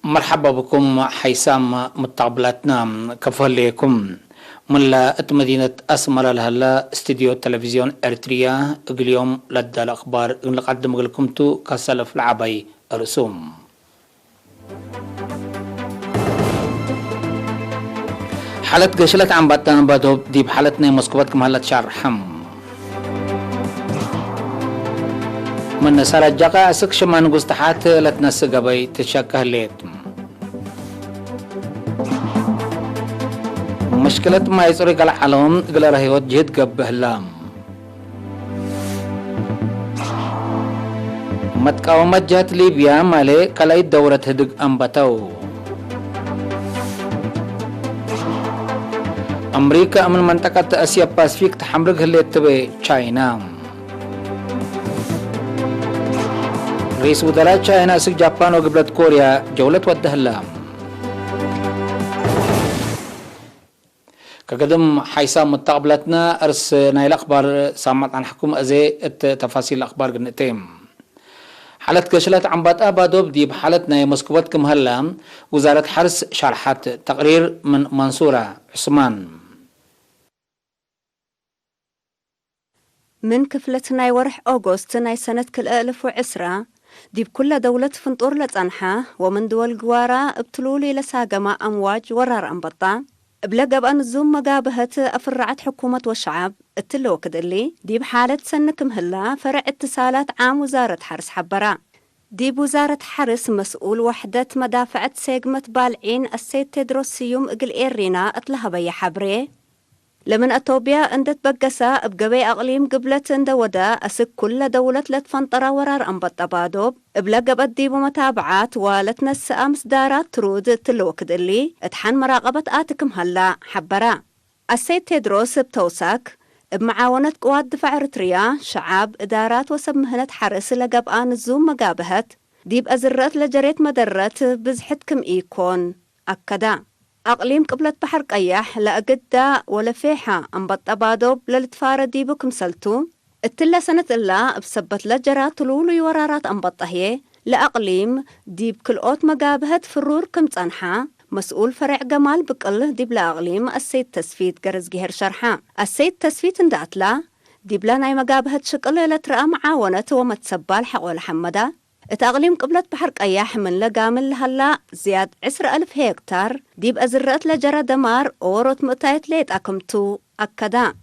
مرحبا بكم حيسام متقبلاتنا كفليكم من مدينة أسمر الهلا استديو تلفزيون إريتريا اليوم لدى الأخبار نقدم لكم تو كسلف العبي رسوم حالة قشلت عن بطان بدوب دي بحالتنا مسكوبتكم هلا شعر حم من سرجاقا أسك شمان قستحات لتنسق بي تشاكه ليتم مشكلة ما يصير قال علون قال رهيوت جهد قبه لام متقاومة جهة ليبيا مالي كلاي دورة هدق أنبتو أمريكا من منطقة آسيا باسفيك تحمرق هليت تبي تشاينا رئيس وزراء تشاينا سك جابان وقبلت كوريا جولة ودهلام كقدم حيسام متقبلتنا أرس نايل أخبار سامت عن حكومة أزي تفاصيل الأخبار قنتيم حالة كشلت عم بتقابدو بدي بحالة ناي مسكوبتكم هلا وزارة حرس شرحت تقرير من منصورة عثمان من كفلتنا ورح أغسطس ناي سنة كل 1010 دي بكل دولة فنطور لتنحى ومن دول جوارا ابتلولي لساقما أمواج ورار أنبطا بلقب أن الزوم مقابهة أفرعت حكومة والشعب التلوكد اللي دي بحالة سنك مهلا فرع اتصالات عام وزارة حرس حبرا دي بوزارة حرس مسؤول وحدة مدافعة سيجمة بالعين السيد تدروس سيوم اقل ايرينا اتلها بي حبري لمن أتوبيا اندت بقسا بقبي أقليم قبلت اندودا أسك كل دولة لتفنطرة ورار أنبط أبادوب بلقب أديبو متابعات والتنس أمس دارات ترود تلوكد اللي اتحن مراقبة آتكم هلا حبرا السيد تدروس بتوساك بمعاونة قوات دفاع إريتريا شعب إدارات وسب مهنة حرس لقب آن الزوم مقابهت ديب أزرت لجريت مدرت بزحتكم إيكون أكدا أقليم قبلت بحر قياح لأقدا ولا فيحة أنبط أبادوب للتفارة ديبكم سلتو التلا سنة إلا بسبت لجرات طلول يورارات أنبطهيه لأقليم ديب كل أوت مقابهت فرور كم تنحى مسؤول فرع جمال بقله ديب لأقليم السيد تسفيت قرز جهر شرحة السيد تسفيت اندعتلا ديب لاناي مقابهت شكل لترأى معاونة ومتسبال حق والحمدة اتأقليم قبلت بحر قياح من لقامل هلا زياد 10,000 هكتار ديب أزرقت لجرى دمار أوروت مقتايت ليت أكمتو أكدا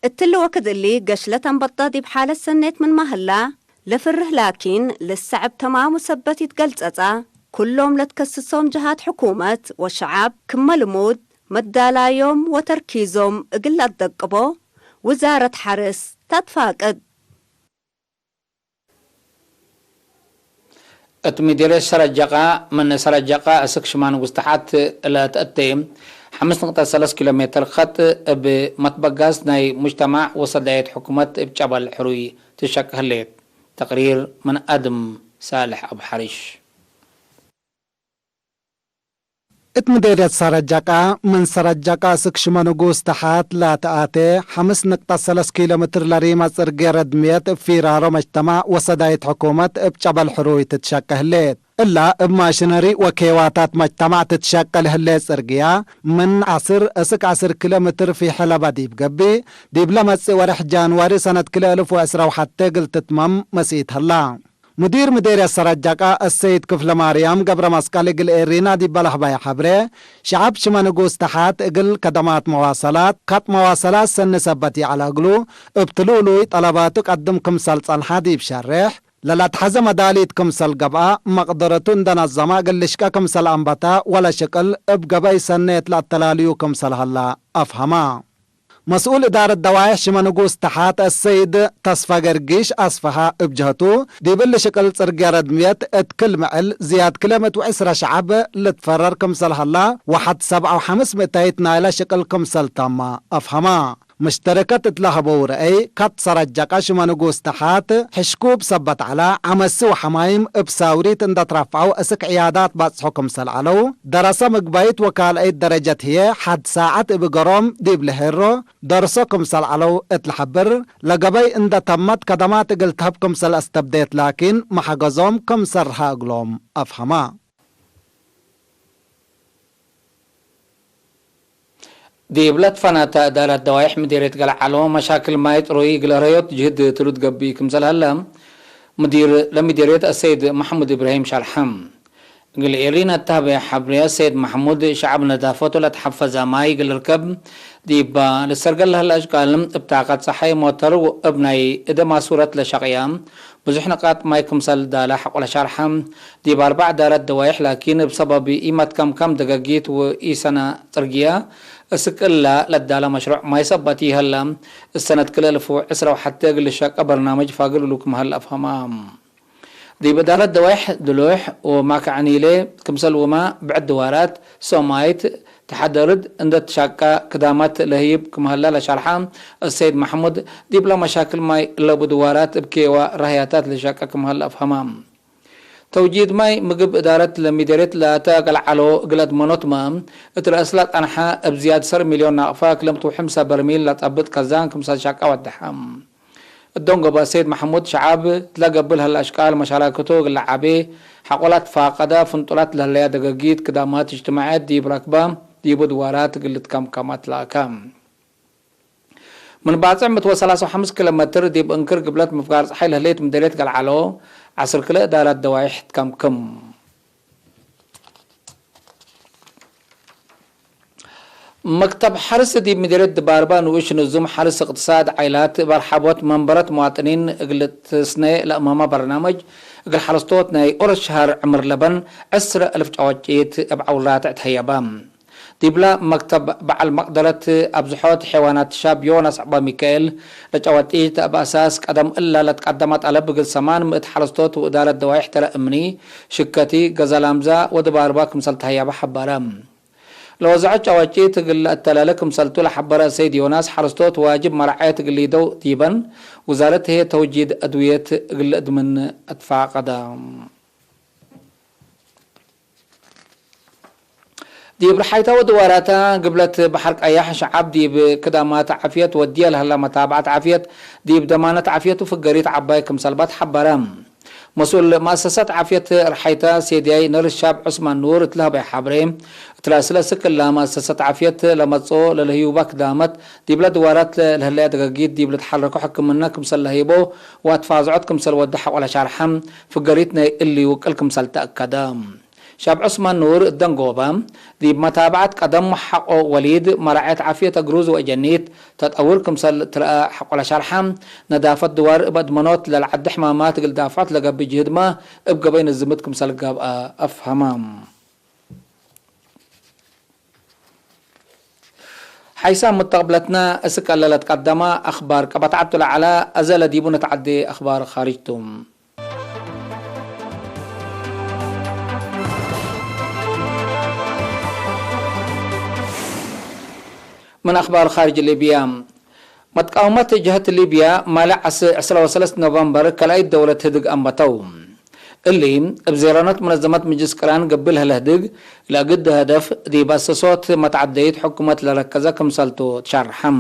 التلو وكد اللي قشلت انبطا ديب حالة سنيت من مهلا لفره لكن للسعب تمام وسبت يتقلت كلهم لتكسسهم جهات حكومة والشعب كمل مود مدالا يوم وتركيزهم اقل الدقبو وزارة حرس تتفاقد اتمدير سرجاقا من سرجاقا اسك شمان وستحات لا تأتيم 5.3 كيلومتر خط بمطبقاس ناي مجتمع وصدايت حكومة بجبل حروي تشك هليت تقرير من أدم صالح أبو حريش اتمديريت سرجاقا من سرجاقا سكشمانوغوس تحات لا تآتي 5.3 كيلومتر لريما صرقي ردميت في رارو مجتمع وصدايت حكومة بجبل حروي تتشكه الليت إلا بماشنري وكيواتات مجتمع تتشكل هالليت صرقيا من 10 كيلومتر في حلبة ديب قبي ديب لمس ورح جانواري سنة 2010 وحتى قلت تتمم مسيت هلا مدير السرجاقا السيد كفل ماريام قبر مسقال اقل ايرينا دي بلح باي حبري شعب شمانقوس تحات اقل قدمات مواصلات قط مواصلات سن سبتي على اقلو ابتلولوي طلباتو قدم كمسال صالحا دي بشرح للا تحز مداليت كمسال قبا مقدرتون دنا الزما قلشكا كمسال انبتا ولا شكل ابقباي سنيت لاتلاليو كمسال هلا افهما مسؤول إدارة دوائح شمانقوس تحات السيد تصفى قرقيش أصفها ابجهتو دي بل شكل صرقيا ردميت اتكل معل زياد كلمة وعسرة شعب لتفرر كمسل هلا وحد 7 و5 نايلة شكل كمسل تاما أفهما مشتركة تلهبو رأي كت سرجاقا شمانوغوس تحات حشكوب سبت على عمسو حمايم بساوريت اندت رفعو اسك عيادات باس حكم سلعلو درسة مقبايت وكالة درجة هي حد ساعة بقرام ديب لهيرو درسوكم سلعلو اتلحبر لقباي اند تمت كدمات قلتهبكم سل استبديت لكن محقزوم كم سرها قلوم أفهما دي بلاد فناتا دارت دوايح مديريت قلع علو مشاكل مايت روي قلريوت جهد ترود قبي كمسال هلا مدير لمديريت السيد محمود إبراهيم شرحم قل إيرينا التابع حبريا السيد محمود شعب ندافته لا تحفظ ماي قل ركب ديبا لسرقل هالأشكال ابتاقات صحي موتر وابناي إذا ما صورة لشقيام بزح نقاط ماي كمسال دالا حق ولا شرحم ديبا 4 دارت دوايح لكن بسبب إيمات كم دقاقيت وإيسانا ترقيا اسكلا لدالا مشروع ما يثبتي هلا السنة كل 2010 وحتى قل الشاق برنامج فاقر لكم هلا أفهمام دي بدالة دوايح دلوح وما كعني لي كمسل وما بعد دوارات سومايت تحدرد عند تشاكا كدامات لهيب كم هلا لشرحام السيد محمود دي بلا مشاكل ما إلا بدوارات بكيوا رهياتات لشاكا كم هلا أفهمام توجيد ماي مقب إدارة لمديريت لا تاقل على قلد منوت مام اترأسلت أنحاء بزياد 1 مليون ناقفاك لم توحمسا برميل لا تقبض كزان كمسا شاكا ودحام الدونغو بسيد محمود شعاب تلاقبل هالأشكال مشاركته اللعبي حقولات فاقدة فنطلات لهالليا دقاقيت كدامات اجتماعات دي براكبام دي بدوارات قلت كامات لاكام من بعد عمت وصل 5 كيلومتر دي بانكر قبلت مفقار حيل هليت مديريت قال علو 10 كيلو دارت دوايح كم مكتب حرس دي مديرية دباربان وش نظم حرس اقتصاد عائلات برحبوت منبرة مواطنين قلت سنة لأمام برنامج قل حرستوت ناي أورش شهر عمر لبن 10,000 جواتيت أبعولات تهيبام ديبلا مكتب بعل مقدرة أبزحوت حيوانات شاب يونس عبا ميكائيل لجواتيت بأساس قدم إلا لتقدمت على بقل سمان مئت حرستوت وإدارة دوايح ترى أمني شكتي غزالامزا ودبارباك مسل تهيبا حبارام لو زعج أواجي تقل التلالكم سلطو لحبرة سيد يوناس حرستوت واجب مرعية تقل دو تيبا وزارة هي توجيد أدوية تقل من أدفع قدام دي برحيتا ودواراتا قبلت بحرق أياح شعب دي بكدامات عافية وديا لهلا متابعة عافية دي بدمانة عافية وفقريت عبايكم سلبات حبرام مسؤول مؤسسات عافية رحيتا سيدي نور الشاب عثمان نور تلها حبريم تراسل سكلا مؤسسات عافية لمتصو للهيوباك دامت دي بلا دوارات لهلا دقاقيت دي بلا تحركوا حكم منكم سلهيبو واتفازعتكم سل ودحق ولا شارحم فقريتنا اللي وكلكم سل تأكدام شاب عثمان نور الدنقوبة دي بمتابعة قدم حق وليد مرعية عافية جروز وأجنيت تتأولكم سل ترى حق ولا شرحم ندافة دوار بدمنوت للعد حمامات قل دافعت لقب بجهد ما ابقى بين الزمتكم سل قاب أفهمام حيسام متقبلتنا اسك اللي تقدم أخبار كبتعبت على أزل ديبون تعدي أخبار خارجتم من أخبار خارج ليبيا متقاومات جهة ليبيا مالع 13 نوفمبر كلاي دولة هدق أمبتو اللي بزيرانات منظمات مجلس قران قبلها لهدق لقد هدف دي باسسوت متعديت حكومة لركزة كمسالتو تشرحم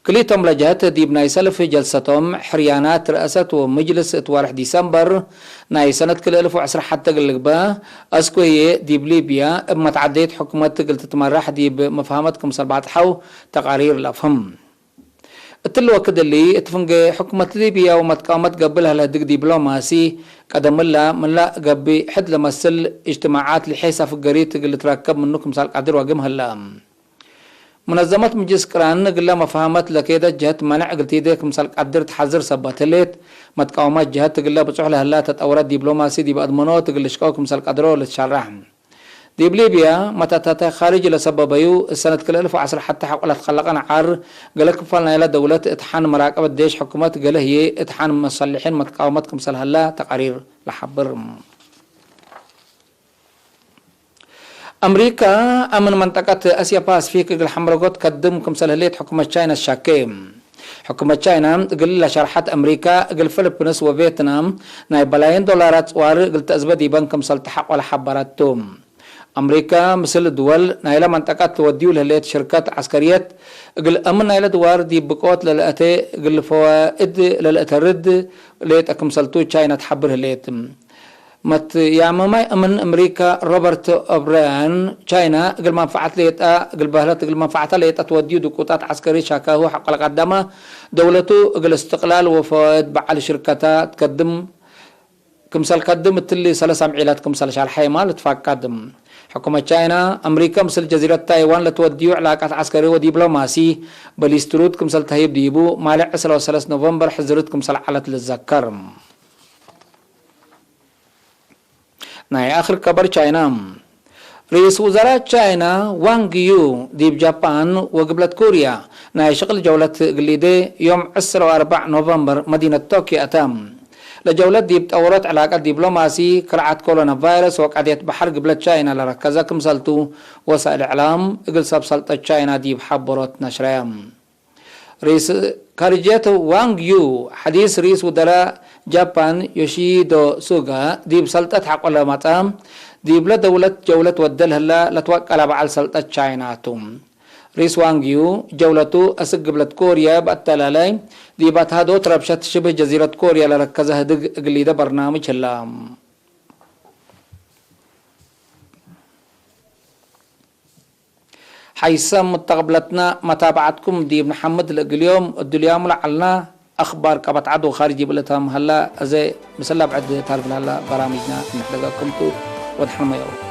كليتهم لجهة دي بناي سلف جلستهم حريانات رئاسة ومجلس 1 ديسمبر ناي سنة كل 1010 حتى قلقبا اسكو هي دي بليبيا متعديت حكومة قلت تمرح دي بمفاهمتكم سلبات حو تقارير الأفهم التلو وكد اللي اتفنق حكومة ليبيا ومتقامت قبلها لهدق دبلوماسي قدم الله من لا قبي حد لمسل اجتماعات لحيسة في القريت اللي تركب منكم سال قادر وقمها اللام منظمات مجلس قران قلا مفاهمات لكيدا جهات منع قلتي ديك مسال قدر تحذر سباتليت متقاومات جهات قلا بصحله لا تتورد دبلوماسي دي بادمنوت قل شكوك مسال قدرو لتشرح دي بليبيا متى خارج لسببيو السنة كل 1010 حتى حقولت خلقنا عار قالك فلنا إلى دولة اتحان مراقبة ديش حكومات قال هي اتحان مصلحين متقاوماتكم سلها لا تقارير لحبر أمريكا أمن منطقة آسيا باسفيك الحمرقات قدم كمسلهلية حكومة تشاينا الشاكيم حكومة تشاينا قل شرحت أمريكا قل فلبينس وفيتنام ناي بلايين دولارات وار قل تأزبدي بنك مسلتحق ولا حباراتهم أمريكا مثل الدول نايلة منطقة وديو لهلية شركات عسكريات قل أمن نايلة دوار دي بقوت للأتي قل فوائد للأترد ليت أكمسلتو تشاينا تحبر هليتم مت يعمماي أمن أمريكا روبرت أوبريان تشاينا قل منفعت ليتا قل بهلت قل منفعتها ليتا توديو دكوتات عسكري شاكاهو حق القدامة دولته قل استقلال وفوائد بعل شركتها تقدم كمسال قدم التلي 3 عيلات كمسال شالحي مال تفاق قدم حكومة تشاينا أمريكا مثل جزيرة تايوان لتوديو علاقات عسكرية ودبلوماسي بليسترود كمسال تهيب ديبو مالع 3 نوفمبر حزرت كمسال حالة للذكر ناي آخر كبر تشاينا رئيس وزراء تشاينا وانغ يو ديب جابان وقبلة كوريا ناي شغل جولة قليدي يوم 4 نوفمبر مدينة طوكيو أتام لجولة ديب تورط علاقات دبلوماسي كرعت كورونا فيروس وقعدت بحر قبلة تشاينا لركزا كمسلتو وسائل إعلام اقل سلطة تشاينا ديب حبرت نشريام رئيس خارجية وانغ يو حديث رئيس وزراء جابان يوشيدو سوغا ديب سلطة حق ولا مطام ديب لدولة جولة ودل هلا لتوكل على سلطة تشاينا توم رئيس وانغ يو جولته أسق قبلة كوريا بأتلالاي ديبات هادو تربشت شبه جزيرة كوريا لركزها دق قليدة برنامج هلا حيثم متقبلتنا متابعتكم دي محمد اليوم اليوم لعلنا أخبار كبت عدو خارجي بلتهم هلا زي مسلا بعد تعرف هلا برامجنا نحلقكم تو ودحنا ما يوم